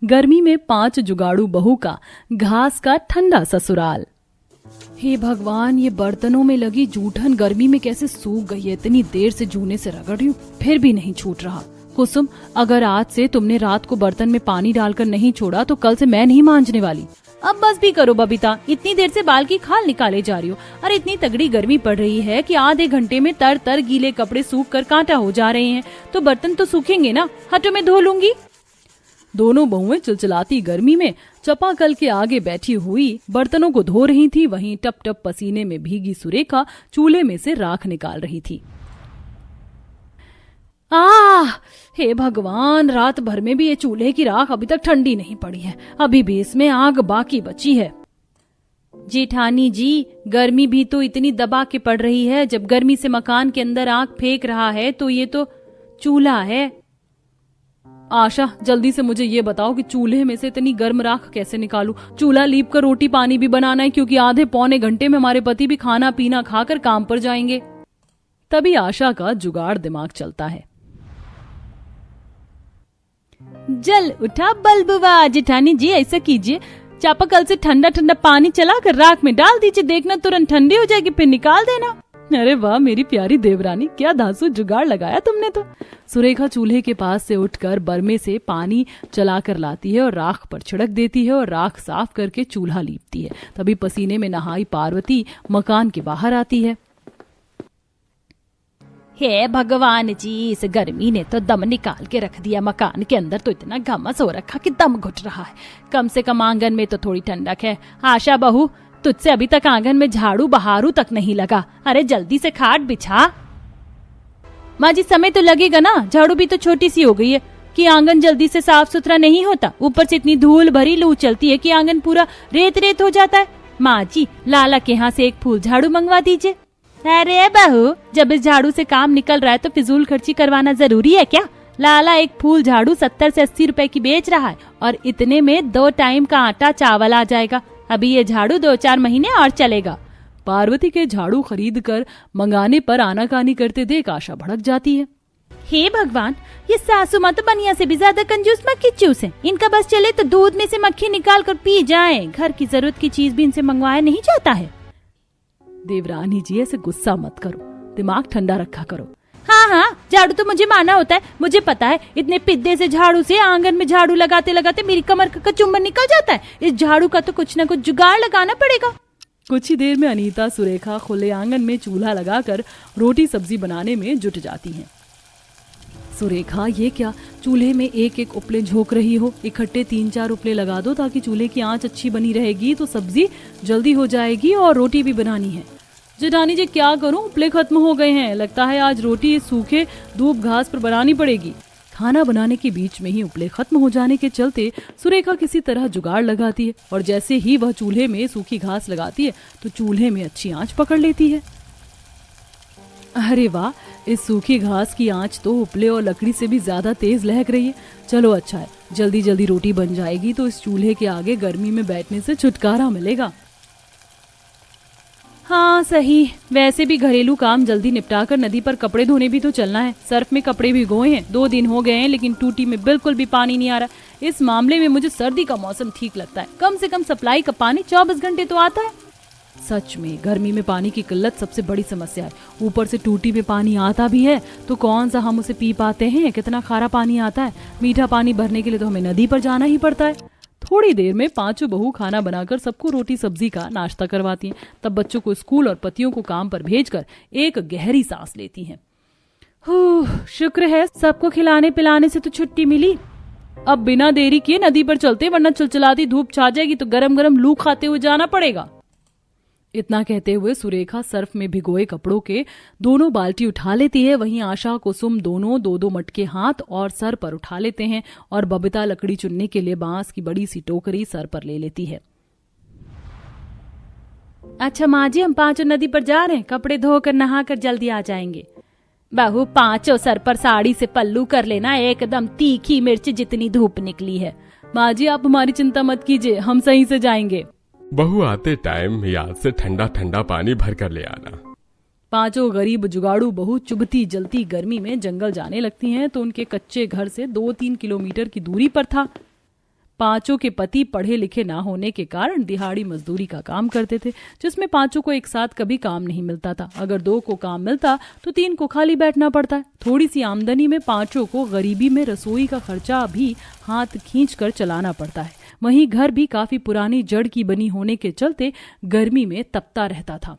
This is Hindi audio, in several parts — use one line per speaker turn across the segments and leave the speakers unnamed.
गर्मी में 5 जुगाड़ू बहू का घास का ठंडा ससुराल। हे भगवान, ये बर्तनों में लगी जूठन गर्मी में कैसे सूख गई है। इतनी देर से जूने से रगड़ रही हूँ, फिर भी नहीं छूट रहा। कुसुम, अगर आज से तुमने रात को बर्तन में पानी डालकर नहीं छोड़ा तो कल से मैं नहीं मांजने वाली। अब बस भी करो बबीता, इतनी देर से बाल की खाल निकाले जा रही हो। अरे इतनी तगड़ी गर्मी पड़ रही है कि आधे घंटे में तर तर गीले कपड़े सूख कर कांटा हो जा रहे हैं, तो बर्तन तो सूखेंगे ना। हटो, मैं धो लूंगी। दोनों बहुएं चिलचिलाती गर्मी में चापाकल के आगे बैठी हुई बर्तनों को धो रही थी। वहीं टप टप पसीने में भीगी सुरेखा चूल्हे में से राख निकाल रही थी। हे भगवान, रात भर में भी ये चूल्हे की राख अभी तक ठंडी नहीं पड़ी है। अभी भी इसमें आग बाकी बची है। जेठानी जी, गर्मी भी तो इतनी दबा के पड़ रही है। जब गर्मी से मकान के अंदर आग फेंक रहा है तो ये तो चूल्हा है। आशा, जल्दी से मुझे ये बताओ कि चूल्हे में से इतनी गर्म राख कैसे निकालूं। चूल्हा लीप कर रोटी पानी भी बनाना है, क्योंकि आधे पौने घंटे में हमारे पति भी खाना पीना खाकर काम पर जाएंगे। तभी आशा का जुगाड़ दिमाग चलता है। जल उठा बलबुआ। जेठानी जी, ऐसा कीजिए, चापाकल से ठंडा ठंडा पानी चलाकर राख में डाल दीजिए। देखना तुरंत ठंडी हो जाएगी, फिर निकाल देना। अरे वाह मेरी प्यारी देवरानी, क्या धांसू जुगाड़ लगाया तुमने तो। सुरेखा चूल्हे के पास से उठकर बरमे से पानी चलाकर लाती है और राख पर छिड़क देती है और राख साफ करके चूल्हा लीपती है। तभी पसीने में नहाई पार्वती मकान के बाहर आती है। हे भगवान जी, इस गर्मी ने तो दम निकाल के रख दिया। मकान के अंदर तो इतना घमस हो रखा कि दम घुट रहा है। कम से कम आंगन में तो थोड़ी ठंडक है। आशा बहू, तुझसे अभी तक आंगन में झाड़ू बहारू तक नहीं लगा। अरे जल्दी से खाट बिछा। माँ जी, समय तो लगेगा ना, झाड़ू भी तो छोटी सी हो गई है कि आंगन जल्दी से साफ सुथरा नहीं होता। ऊपर से इतनी धूल भरी लू चलती है कि आंगन पूरा रेत रेत हो जाता है। माँ जी, लाला के यहाँ से एक फूल झाड़ू मंगवा दीजिए। अरे बहू, जब इस झाड़ू से काम निकल रहा है तो फिजूल खर्ची करवाना जरूरी है क्या? लाला एक फूल झाड़ू 70 से 80 रुपए की बेच रहा है और इतने में 2 टाइम का आटा चावल आ जाएगा। अभी ये झाड़ू 2-4 महीने और चलेगा। पार्वती के झाड़ू खरीद कर मंगाने पर आनाकानी करते देख आशा भड़क जाती है। हे भगवान, ये सासू माँ तो बनिया से भी ज्यादा कंजूस मक्खी चूस है। इनका बस चले तो दूध में से मक्खी निकाल कर पी जाए। घर की जरूरत की चीज भी इनसे मंगवाया नहीं जाता है। देवरानी जी, ऐसे गुस्सा मत करो, दिमाग ठंडा रखा करो। हाँ, झाड़ू तो मुझे माना होता है, मुझे पता है। इतने पिद्दे से झाड़ू से आंगन में झाड़ू लगाते लगाते मेरी कमर का चुंबन निकल जाता है। इस झाड़ू का तो कुछ न कुछ जुगाड़ लगाना पड़ेगा। कुछ ही देर में अनीता सुरेखा खुले आंगन में चूल्हा लगाकर रोटी सब्जी बनाने में जुट जाती हैं। सुरेखा, ये क्या, चूल्हे में एक एक उपले झोंक रही हो? इकट्ठे 3-4 उपले लगा दो ताकि चूल्हे की आंच अच्छी बनी रहेगी, तो सब्जी जल्दी हो जाएगी और रोटी भी बनानी है। जेठानी जी, क्या करूं, उपले खत्म हो गए हैं। लगता है आज रोटी सूखे धूप घास पर बनानी पड़ेगी। खाना बनाने के बीच में ही उपले खत्म हो जाने के चलते सुरेखा किसी तरह जुगाड़ लगाती है और जैसे ही वह चूल्हे में सूखी घास लगाती है तो चूल्हे में अच्छी आंच पकड़ लेती है। अरे वाह, इस सूखी घास की आंच तो उपले और लकड़ी से भी ज्यादा तेज लहक रही है। चलो अच्छा है, जल्दी जल्दी रोटी बन जाएगी तो इस चूल्हे के आगे गर्मी में बैठने से छुटकारा मिलेगा। हाँ सही, वैसे भी घरेलू काम जल्दी निपटाकर नदी पर कपड़े धोने भी तो चलना है। सर्फ में कपड़े भिगोए हैं, 2 दिन हो गए हैं, लेकिन टूटी में बिल्कुल भी पानी नहीं आ रहा। इस मामले में मुझे सर्दी का मौसम ठीक लगता है। कम से कम सप्लाई का पानी 24 घंटे तो आता है। सच में गर्मी में पानी की किल्लत सबसे बड़ी समस्या है। ऊपर से टूटी में पानी आता भी है तो कौन सा हम उसे पी पाते हैं। कितना खारा पानी आता है। मीठा पानी भरने के लिए तो हमें नदी पर जाना ही पड़ता है। थोड़ी देर में 5 बहू खाना बनाकर सबको रोटी सब्जी का नाश्ता करवाती हैं। तब बच्चों को स्कूल और पतियों को काम पर भेजकर एक गहरी सांस लेती हैं। शुक्र है सबको खिलाने पिलाने से तो छुट्टी मिली। अब बिना देरी किए नदी पर चलते, वरना चिलचिलाती धूप छा जाएगी तो गरम गरम लू खाते हुए जाना पड़ेगा। इतना कहते हुए सुरेखा सर्फ में भिगोए कपड़ों के दोनों बाल्टी उठा लेती है। वहीं आशा कुसुम दोनों 2-2 मटके हाथ और सर पर उठा लेते हैं और बबीता लकड़ी चुनने के लिए बांस की बड़ी सी टोकरी सर पर ले लेती है। अच्छा माँ जी, हम 5 नदी पर जा रहे हैं, कपड़े धोकर नहाकर जल्दी आ जाएंगे। बहू, 5 सर पर साड़ी से पल्लू कर लेना, एकदम तीखी मिर्च जितनी धूप निकली है। माँ जी, आप हमारी चिंता मत कीजिए, हम सही से जाएंगे।
बहू, आते टाइम याद से ठंडा ठंडा पानी भर कर ले आना।
5 गरीब जुगाड़ू बहू चुभती जलती गर्मी में जंगल जाने लगती हैं तो उनके कच्चे घर से 2-3 किलोमीटर की दूरी पर था पांचों के पति पढ़े लिखे ना होने के कारण दिहाड़ी मजदूरी का काम करते थे, जिसमें पांचों को एक साथ कभी काम नहीं मिलता था। अगर 2 को काम मिलता तो 3 को खाली बैठना पड़ता है। थोड़ी सी आमदनी में पांचों को गरीबी में रसोई का खर्चा भी हाथ खींच कर चलाना पड़ता है। वहीं घर भी काफी पुरानी जड़ की बनी होने के चलते गर्मी में तपता रहता था।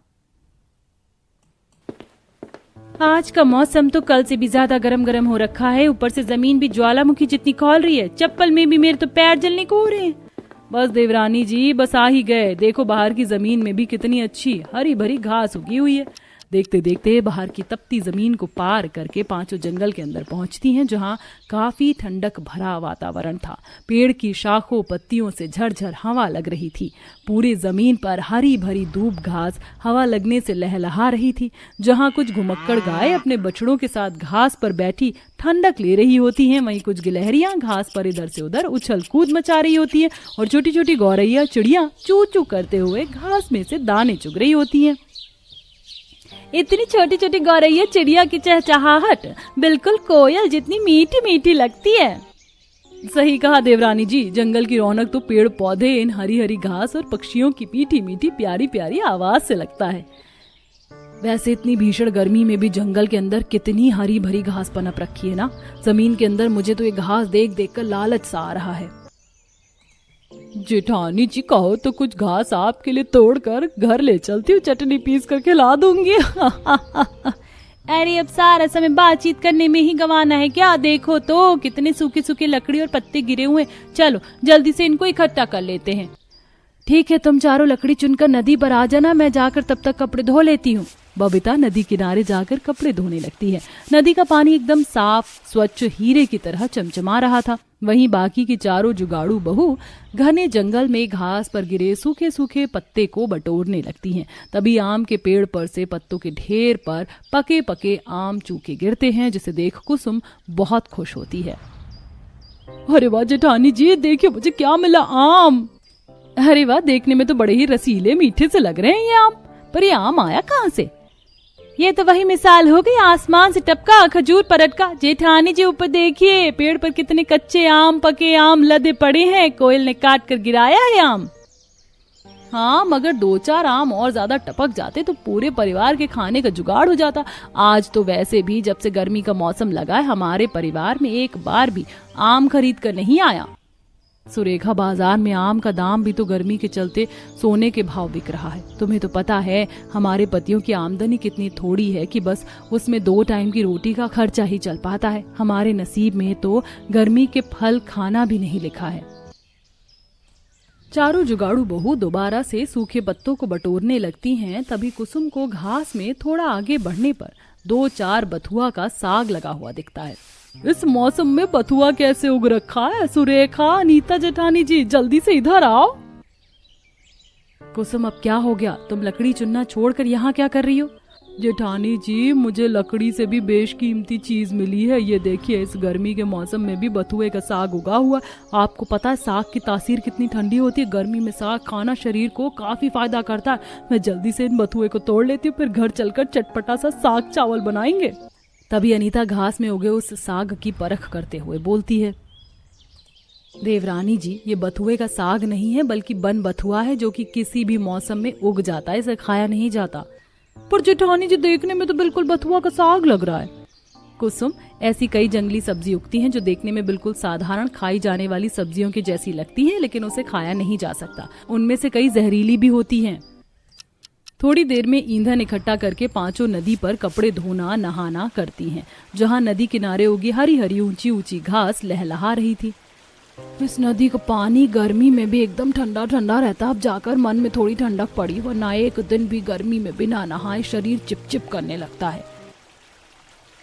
आज का मौसम तो कल से भी ज्यादा गरम गरम हो रखा है। ऊपर से जमीन भी ज्वालामुखी जितनी खौल रही है। चप्पल में भी मेरे तो पैर जलने को हो रहे हैं। बस देवरानी जी, बस आ ही गए। देखो बाहर की जमीन में भी कितनी अच्छी हरी भरी घास उगी हुई है। देखते देखते बाहर की तपती जमीन को पार करके पांचों जंगल के अंदर पहुंचती हैं, जहां काफी ठंडक भरा वातावरण था। पेड़ की शाखों पत्तियों से झरझर हवा लग रही थी। पूरी जमीन पर हरी भरी दूब घास हवा लगने से लहलहा रही थी। जहां कुछ घुमक्कड़ गाय अपने बछड़ों के साथ घास पर बैठी ठंडक ले रही होती हैं, वहीं कुछ गिलहरियां घास पर इधर से उधर उछल कूद मचा रही होती हैं और छोटी छोटी गौरैया चिड़िया चू चू करते हुए घास में से दाने चुग रही होती हैं। इतनी छोटी छोटी गौरैया चिड़िया की चहचहाहट बिल्कुल कोयल जितनी मीठी मीठी लगती है। सही कहा देवरानी जी, जंगल की रौनक तो पेड़ पौधे, इन हरी हरी घास और पक्षियों की मीठी मीठी प्यारी प्यारी आवाज से लगता है। वैसे इतनी भीषण गर्मी में भी जंगल के अंदर कितनी हरी भरी घास पनप रखी है ना। जमीन के अंदर मुझे तो ये घास देख देख कर लालच सा आ रहा है। जेठानी जी कहो तो कुछ घास आपके लिए तोड़कर घर ले चलती हूँ, चटनी पीस कर खिला दूंगी। अरे अब सारा समय बातचीत करने में ही गंवाना है क्या? देखो तो कितने सूखे सूखे लकड़ी और पत्ते गिरे हुए। चलो जल्दी से इनको इकट्ठा कर लेते हैं। ठीक है, तुम चारों लकड़ी चुनकर नदी पर आ जाना, मैं जाकर तब तक कपड़े धो लेती हूँ। बबीता नदी किनारे जाकर कपड़े धोने लगती है। नदी का पानी एकदम साफ स्वच्छ हीरे की तरह चमचमा रहा था। वहीं बाकी की चारों जुगाड़ू बहू घने जंगल में घास पर गिरे सूखे सूखे पत्ते को बटोरने लगती हैं। तभी आम के पेड़ पर से पत्तों के ढेर पर पके पके आम चूके गिरते हैं, जिसे देख कुसुम बहुत खुश होती है। अरे वाह जेठानी जी, देखिए मुझे क्या मिला, आम। अरे वाह, देखने में तो बड़े ही रसीले मीठे से लग रहे हैं ये आम, पर ये आम आया कहाँ से? ये तो वही मिसाल हो गई आसमान से टपका खजूर परट का। जेठानी जी ऊपर देखिए, पेड़ पर कितने कच्चे आम पके आम लदे पड़े हैं। कोयल ने काट कर गिराया है आम। हाँ, मगर 2-4 आम और ज्यादा टपक जाते तो पूरे परिवार के खाने का जुगाड़ हो जाता। आज तो वैसे भी जब से गर्मी का मौसम लगा है, हमारे परिवार में एक बार भी आम खरीद कर नहीं आया। सुरेखा, बाजार में आम का दाम भी तो गर्मी के चलते सोने के भाव बिक रहा है। तुम्हें तो पता है हमारे पतियों की आमदनी कितनी थोड़ी है कि बस उसमें 2 टाइम की रोटी का खर्चा ही चल पाता है। हमारे नसीब में तो गर्मी के फल खाना भी नहीं लिखा है। चारों जुगाड़ू बहू दोबारा से सूखे पत्तों को बटोरने लगती हैं। तभी कुसुम को घास में थोड़ा आगे बढ़ने पर 2-4 बथुआ का साग लगा हुआ दिखता है। इस मौसम में बथुआ कैसे उग रखा है? सुरेखा, अनीता जेठानी जी, जल्दी से इधर आओ। कुसुम, अब क्या हो गया? तुम लकड़ी चुनना छोड़कर यहाँ क्या कर रही हो? जेठानी जी, मुझे लकड़ी से भी बेशकीमती चीज मिली है। ये देखिए, इस गर्मी के मौसम में भी बथुए का साग उगा हुआ। आपको पता है साग की तासीर कितनी ठंडी होती है। गर्मी में साग खाना शरीर को काफी फायदा करता है। मैं जल्दी से इन बथुए को तोड़ लेती हूँ, फिर घर चलकर चटपटा सा साग चावल बनाएंगे। तभी अनीता घास में उगे उस साग की परख करते हुए बोलती है, देवरानी जी, ये बथुए का साग नहीं है बल्कि बन बथुआ है, जो कि किसी भी मौसम में उग जाता है। इसे खाया नहीं जाता। पर जेठानी जी, देखने में तो बिल्कुल बथुआ का साग लग रहा है। कुसुम, ऐसी कई जंगली सब्जी उगती हैं जो देखने में बिल्कुल साधारण खाई जाने वाली सब्जियों की जैसी लगती है, लेकिन उसे खाया नहीं जा सकता। उनमें से कई जहरीली भी होती हैं। थोड़ी देर में ईंधन इकट्ठा करके पांचों नदी पर कपड़े धोना नहाना करती हैं, जहां नदी किनारे उगी हरी हरी ऊंची ऊंची घास लहलहा रही थी। इस नदी का पानी गर्मी में भी एकदम ठंडा ठंडा रहता। अब जाकर मन में थोड़ी ठंडक पड़ी, वरना एक दिन भी गर्मी में बिना नहाए शरीर चिपचिप करने लगता है।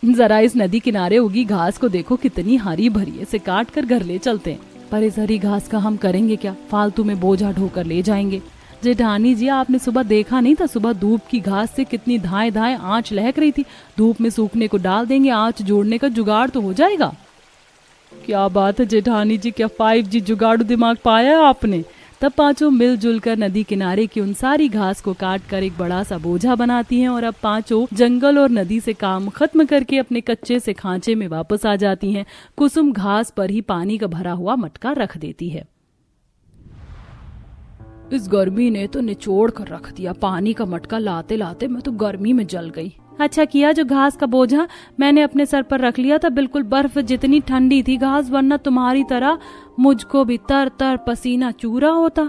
जरा इस नदी किनारे उगी घास को देखो, कितनी हरी भरी है। इसे काट कर घर ले चलते हैं। पर इस हरी घास का हम करेंगे क्या? फालतू में बोझा ढोकर ले जाएंगे। जेठानी जी, आपने सुबह देखा नहीं था? सुबह धूप की घास से कितनी धाएं धाएं आंच लहक रही थी। धूप में सूखने को डाल देंगे, आंच जोड़ने का जुगाड़ तो हो जाएगा। क्या बात है जेठानी जी, क्या 5G जुगाड़ू दिमाग पाया है आपने। तब पांचों मिलजुल कर नदी किनारे की उन सारी घास को काट कर एक बड़ा सा बोझा बनाती हैं और अब पांचों जंगल और नदी से काम खत्म करके अपने कच्चे से खांचे में वापस आ जाती हैं। कुसुम घास पर ही पानी का भरा हुआ मटका रख देती है। इस गर्मी ने तो निचोड़ कर रख दिया। पानी का मटका लाते लाते मैं तो गर्मी में जल गई। अच्छा किया जो घास का बोझा मैंने अपने सर पर रख लिया था। बिल्कुल बर्फ जितनी ठंडी थी घास, वरना तुम्हारी तरह मुझको भी तर तर पसीना चूरा होता।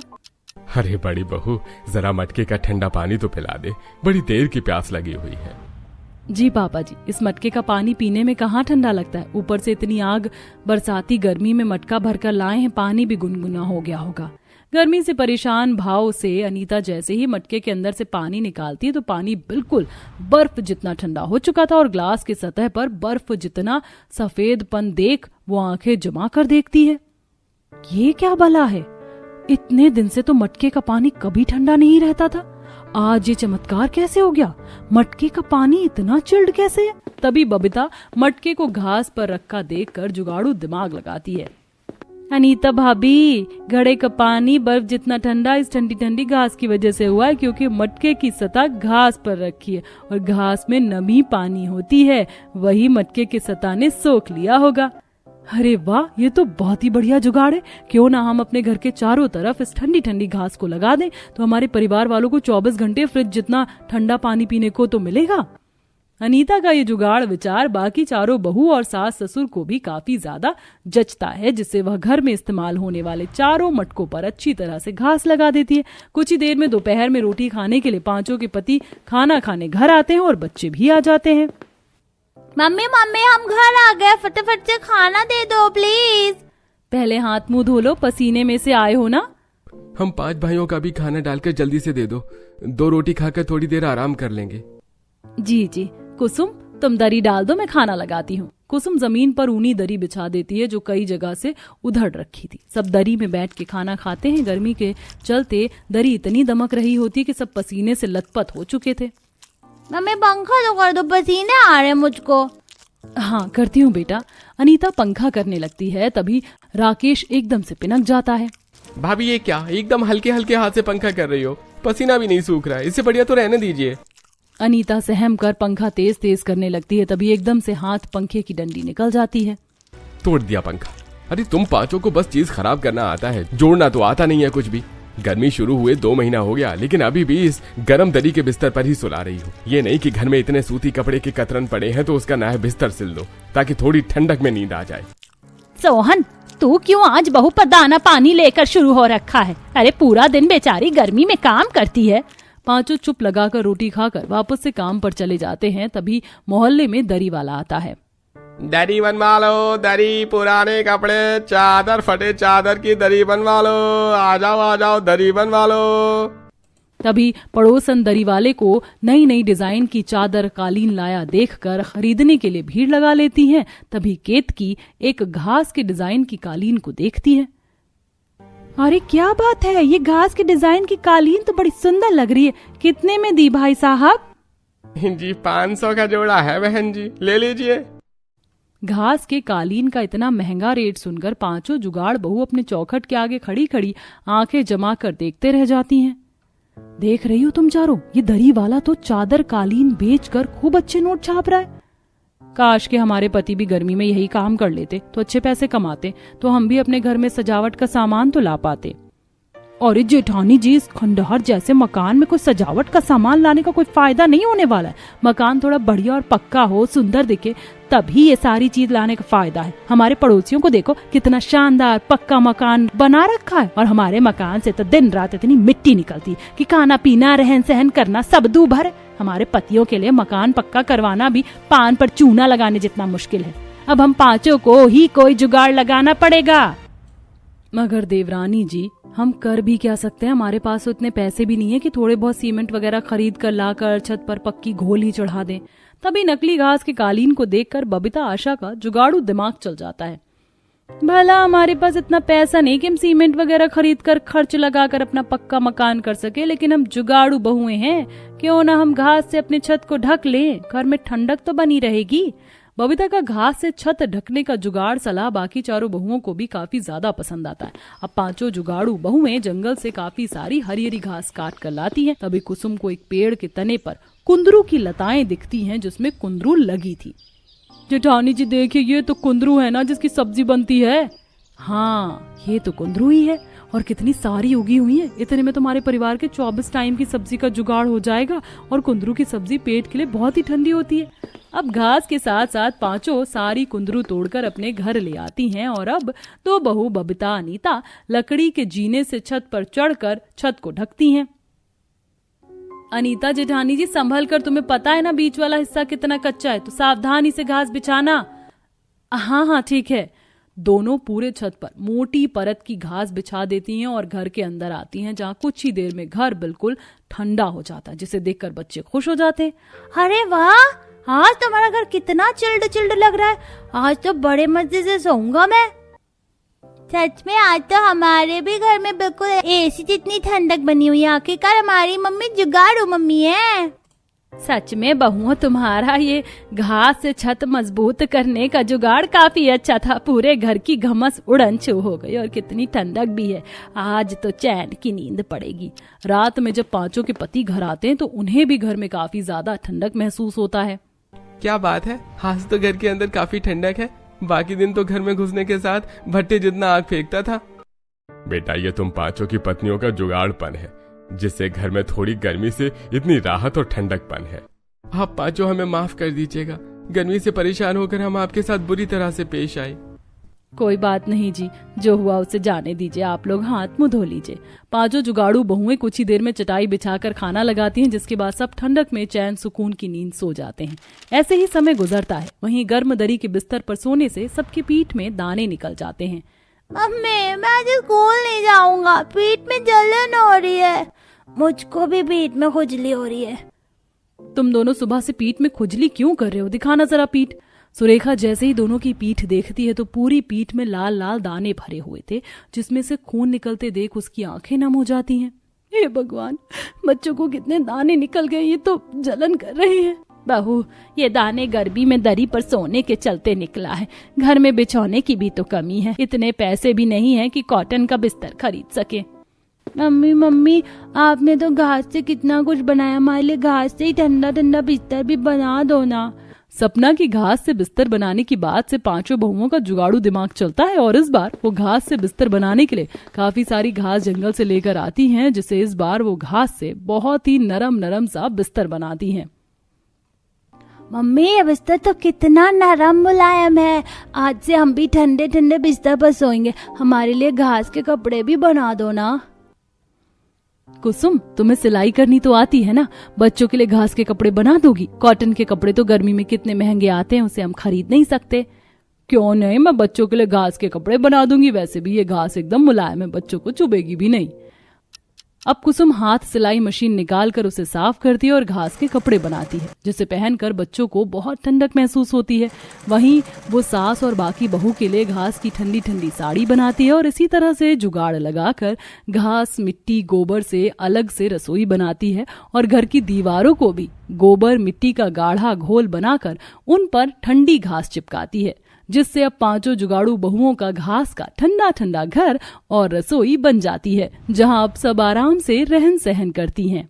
अरे बड़ी बहू, जरा मटके का ठंडा पानी तो पिला दे, बड़ी देर की प्यास लगी हुई है।
जी पापा जी, इस मटके का पानी पीने में कहाँ ठंडा लगता है, ऊपर से इतनी आग, बरसाती गर्मी में मटका भरकर लाए हैं, पानी भी गुनगुना हो गया होगा। गर्मी से परेशान भाव से अनीता जैसे ही मटके के अंदर से पानी निकालती है तो पानी बिल्कुल बर्फ जितना ठंडा हो चुका था और ग्लास की सतह पर बर्फ जितना सफेदपन देख वो आंखें जमा कर देखती है। ये क्या भला है, इतने दिन से तो मटके का पानी कभी ठंडा नहीं रहता था, आज ये चमत्कार कैसे हो गया, मटके का पानी इतना चिल्ड कैसे है। तभी बबीता मटके को घास पर रखा देखकर जुगाड़ू दिमाग लगाती है। अनीता भाभी, घड़े का पानी बर्फ जितना ठंडा इस ठंडी ठंडी घास की वजह से हुआ है, क्योंकि मटके की सतह घास पर रखी है और घास में नमी पानी होती है, वही मटके की सतह ने सोख लिया होगा। अरे वाह, ये तो बहुत ही बढ़िया जुगाड़ है। क्यों ना हम अपने घर के चारों तरफ इस ठंडी ठंडी घास को लगा दें, तो हमारे परिवार वालों को 24 घंटे फ्रिज जितना ठंडा पानी पीने को तो मिलेगा। अनीता का ये जुगाड़ विचार बाकी चारों बहू और सास ससुर को भी काफी ज्यादा जचता है, जिससे वह घर में इस्तेमाल होने वाले चारों मटकों पर अच्छी तरह से घास लगा देती है। कुछ ही देर में दोपहर में रोटी खाने के लिए पांचों के पति खाना खाने घर आते हैं और बच्चे भी आ जाते हैं।
मम्मी मम्मी, हम घर आ गए, फटाफट से खाना दे दो प्लीज।
पहले हाथ मुंह धो लो, पसीने में से आए हो ना।
हम 5 भाइयों का भी खाना डालकर जल्दी से दे दो, 2 रोटी खाकर थोड़ी देर आराम कर लेंगे।
जी जी कुसुम, तुम दरी डाल दो, मैं खाना लगाती हूँ। कुसुम जमीन पर ऊनी दरी बिछा देती है जो कई जगह से उधड़ रखी थी। सब दरी में बैठ के खाना खाते हैं। गर्मी के चलते दरी इतनी दमक रही होती कि सब पसीने से लथपथ हो चुके थे।
मम्मी पंखा तो कर दो, पसीने आ रहे मुझको।
हाँ करती हूँ बेटा। अनीता पंखा करने लगती है, तभी राकेश एकदम से पिनक जाता है।
भाभी ये क्या, एकदम हल्के हल्के हाथ से पंखा कर रही हो, पसीना भी नहीं सूख रहा है, इससे बढ़िया तो रहने दीजिए।
अनीता सहम कर पंखा तेज तेज करने लगती है, तभी एकदम से हाथ पंखे की डंडी निकल जाती है।
तोड़ दिया पंखा। अरे तुम पांचों को बस चीज खराब करना आता है, जोड़ना तो आता नहीं है कुछ भी। गर्मी शुरू हुए 2 महीना हो गया, लेकिन अभी भी इस गर्म दरी के बिस्तर पर ही सुला रही हो। ये नहीं कि घर में इतने सूती कपड़े के कतरन पड़े हैं तो उसका नया बिस्तर सिल दो, ताकि थोड़ी ठंडक में नींद आ जाए।
सोहन, तू क्यों आज बहू पर दाना पानी लेकर शुरू हो रखा है? अरे पूरा दिन बेचारी गर्मी में काम करती है। पांचों चुप लगाकर रोटी खाकर वापस से काम पर चले जाते हैं। तभी मोहल्ले में दरी वाला आता है।
दरी बनवा लो, दरी, पुराने कपड़े, चादर, फटे चादर की दरी बनवा लो, आ जाओ दरी बनवा लो।
तभी पड़ोसन दरी वाले को नई नई डिजाइन की चादर कालीन लाया देखकर खरीदने के लिए भीड़ लगा लेती हैं। तभी केतकी एक घास के डिजाइन की कालीन को देखती है। अरे क्या बात है, ये घास के डिजाइन की कालीन तो बड़ी सुंदर लग रही है, कितने में दी भाई साहब?
जी 500 का जोड़ा है बहन जी, ले लीजिए।
घास के कालीन का इतना महंगा रेट सुनकर पांचों जुगाड़ बहू अपने चौखट के आगे खड़ी खड़ी आंखें जमा कर देखते रह जाती हैं। देख रही हो तुम चारों, ये दरी वाला तो चादर कालीन बेचकर खूब अच्छे नोट छाप रहा है। काश के हमारे पति भी गर्मी में यही काम कर लेते तो अच्छे पैसे कमाते, तो हम भी अपने घर में सजावट का सामान तो ला पाते। और जेठानी जी, इस खंडहर जैसे मकान में कोई सजावट का सामान लाने का कोई फायदा नहीं होने वाला है। मकान थोड़ा बढ़िया और पक्का हो, सुंदर दिखे, तभी ये सारी चीज लाने का फायदा है। हमारे पड़ोसियों को देखो, कितना शानदार पक्का मकान बना रखा है, और हमारे मकान से तो दिन रात इतनी मिट्टी निकलती कि खाना पीना रहन सहन करना सब दूभर है। हमारे पतियों के लिए मकान पक्का करवाना भी पान पर चूना लगाने जितना मुश्किल है। अब हम पांचों को ही कोई जुगाड़ लगाना पड़ेगा। मगर देवरानी जी, हम कर भी क्या सकते हैं, हमारे पास तो इतने पैसे भी नहीं है कि थोड़े बहुत सीमेंट वगैरह खरीद कर लाकर छत पर पक्की घोल ही चढ़ा दें। तभी नकली घास के कालीन को देखकर बबीता आशा का जुगाड़ू दिमाग चल जाता है। भला हमारे पास इतना पैसा नहीं कि हम सीमेंट वगैरह खरीद कर खर्च लगाकर अपना पक्का मकान कर सके, लेकिन हम जुगाड़ू बहुएं हैं, क्यों ना हम घास से अपने छत को ढक लें, घर में ठंडक तो बनी रहेगी। बबीता का घास से छत ढकने का जुगाड़ सलाह बाकी चारों बहुओं को भी काफी ज्यादा पसंद आता है। अब पांचों जुगाड़ू बहुएं जंगल से काफी सारी हरी हरी घास काट कर लाती हैं। तभी कुसुम को एक पेड़ के तने पर कुंदरू की लताएं दिखती हैं, जिसमें कुंदरू लगी थी। जेठानी जी देखिए, ये तो कुंदरू है ना जिसकी सब्जी बनती है। हाँ, ये तो कुंदरू ही है और कितनी सारी उगी हुई है। इतने में तुम्हारे परिवार के 24 टाइम की सब्जी का जुगाड़ हो जाएगा। और कुंदरू की सब्जी पेट के लिए बहुत ही ठंडी होती है। अब घास के साथ साथ पांचों सारी कुंदरू तोड़कर अपने घर ले आती हैं और अब दो बहू बबीता अनीता लकड़ी के जीने से छत पर चढ़कर छत को ढकती हैं। अनीता जेठानी जी, संभल कर, तुम्हें पता है ना बीच वाला हिस्सा कितना कच्चा है, तो सावधानी से घास बिछाना। हाँ हाँ ठीक है। दोनों पूरे छत पर मोटी परत की घास बिछा देती हैं और घर के अंदर आती हैं, जहाँ कुछ ही देर में घर बिल्कुल ठंडा हो जाता है, जिसे देखकर बच्चे खुश हो जाते हैं।
अरे वाह, आज तुम्हारा घर कितना चिल्ड चिल्ड लग रहा है। आज तो बड़े मजे से सोऊंगा मैं। सच में आज तो हमारे भी घर में बिल्कुल एसी जितनी ठंडक बनी हुई है। आखिरकार हमारी मम्मी जुगाड़ू मम्मी है।
सच में बहुओं, तुम्हारा ये घास से छत मजबूत करने का जुगाड़ काफी अच्छा था। पूरे घर की घमस उड़न छू हो गई और कितनी ठंडक भी है। आज तो चैन की नींद पड़ेगी। रात में जब पांचों के पति घर आते हैं तो उन्हें भी घर में काफी ज्यादा ठंडक महसूस होता है।
क्या बात है, आज तो घर के अंदर काफी ठंडक है। बाकी दिन तो घर में घुसने के साथ भट्टे जितना आग फेंकता था। बेटा, ये तुम पांचों की पत्नियों का जुगाड़पन है, जिससे घर में थोड़ी गर्मी से इतनी राहत और ठंडकपन है। आप पांचों हमें माफ कर दीजिएगा। गर्मी से परेशान होकर हम आपके साथ बुरी तरह से पेश आए।
कोई बात नहीं जी, जो हुआ उसे जाने दीजिए। आप लोग हाथ मुंह धो लीजिए। पांचों जुगाड़ू बहुएं कुछ ही देर में चटाई बिछाकर खाना लगाती हैं, जिसके बाद सब ठंडक में चैन सुकून की नींद सो जाते हैं। ऐसे ही समय गुजरता है। वहीं गर्म दरी के बिस्तर पर सोने से सबकी पीठ में दाने निकल जाते हैं।
मम्मी, मैं आज स्कूल नहीं जाऊंगा, पीठ में जलन हो रही है। मुझको भी पीठ में खुजली हो रही है।
तुम दोनों सुबह से पीठ में खुजली क्यों कर रहे हो? दिखाना जरा पीठ। सुरेखा जैसे ही दोनों की पीठ देखती है तो पूरी पीठ में लाल लाल दाने भरे हुए थे, जिसमें से खून निकलते देख उसकी आंखें नम हो जाती हैं। हे भगवान, बच्चों को कितने दाने निकल गए, ये तो जलन कर रही है। बहू, ये दाने गर्मी में दरी पर सोने के चलते निकला है। घर में बिछौने की भी तो कमी है। इतने पैसे भी नहीं है कि कॉटन का बिस्तर खरीद सके।
मम्मी, आपने तो घास से कितना कुछ बनाया। हमारे लिए घास से ही ठंडा ठंडा बिस्तर भी बना दो ना।
सपना की घास से बिस्तर बनाने की बात से पांचों बहुओं का जुगाड़ू दिमाग चलता है और इस बार वो घास से बिस्तर बनाने के लिए काफी सारी घास जंगल से लेकर आती हैं, जिसे इस बार वो घास से बहुत ही नरम नरम सा बिस्तर बनाती हैं।
मम्मी, ये बिस्तर तो कितना नरम मुलायम है। आज से हम भी ठंडे ठंडे बिस्तर पर सोएंगे। हमारे लिए घास के कपड़े भी बना दो ना।
कुसुम, तुम्हें सिलाई करनी तो आती है ना, बच्चों के लिए घास के कपड़े बना दोगी? कॉटन के कपड़े तो गर्मी में कितने महंगे आते हैं, उसे हम खरीद नहीं सकते। क्यों नहीं, मैं बच्चों के लिए घास के कपड़े बना दूंगी। वैसे भी ये घास एकदम मुलायम है, बच्चों को चुभेगी भी नहीं। अब कुसुम हाथ सिलाई मशीन निकालकर उसे साफ करती है और घास के कपड़े बनाती है, जिसे पहनकर बच्चों को बहुत ठंडक महसूस होती है। वहीं वो सास और बाकी बहू के लिए घास की ठंडी ठंडी साड़ी बनाती है और इसी तरह से जुगाड़ लगाकर घास, मिट्टी, गोबर से अलग से रसोई बनाती है और घर की दीवारों को भी गोबर मिट्टी का गाढ़ा घोल बनाकर उन पर ठंडी घास चिपकाती है, जिससे अब पांचों जुगाड़ू बहुओं का घास का ठंडा ठंडा घर और रसोई बन जाती है, जहां अब सब आराम से रहन सहन करती हैं।